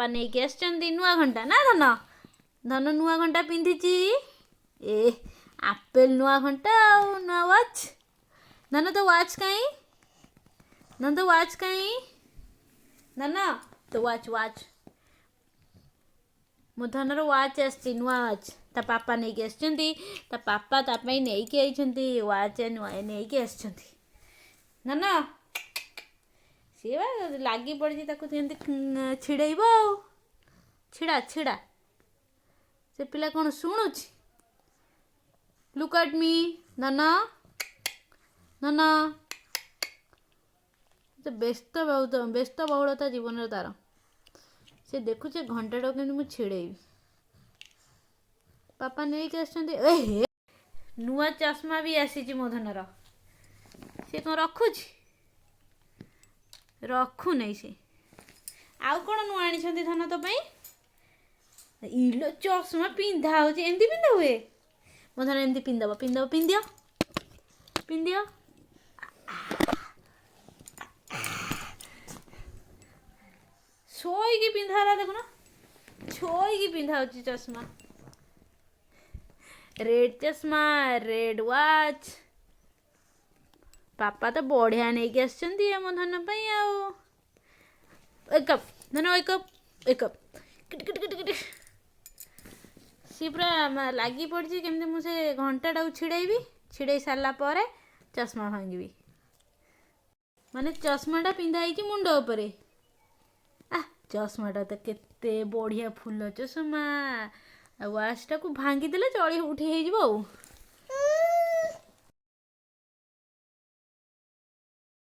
पापा नहीं के आछंती नुआ घंटा ना धन धन नुआ घंटा पिंधिची ए आपेल नुआ घंटा आ नुआ वाच धन तो वाच कहीं धन तो वाच कहीं धन तो वाच वाच मो धनर वाच आसची नुआ वाच ता पापा नहीं के आछंती ता पापा ता पई नहीं के आइछंती वाच नुआ नहीं के आछंती धन सी लगी पड़ी छिड़ब छिड़ा छिड़ा से पिला कौन शुणुची लुक एट मी धन धन व्यस्त बहुत व्यस्त बहुलता जीवन तार से देखुचे घंटा कि मुझे छिड़ेबी पापा नहीं के आसछंती नुआ चश्मा भी आसी मो धनर से कौन रखुची रखु नहीं से आउ कौन नुआ आनी धन तो इलो चश्मा पिंधा हो एमती पिंधा हुए मो धन एमती पिंधब पिंधब पिंधियो पिंधियो छोईकी पिंधा देखुना छोईकी पिंधा हो चश्मा रेड चश्मा रेड वाच पापा तो बढ़िया नहीं के आछंती मो धन पई आउ एक कप धन एक कप किट किट किट किट सी पूरा लगी पड़ी केमती मुझे घंटा छिड़ेबी छिड़े सारा पर चश्मा भांगी माने चश्माटा पिंधाई मुंड उपरे चश्माटा तो केते बढ़िया फुल चश्मा वाचटा को भांगी देले चली उठी हो।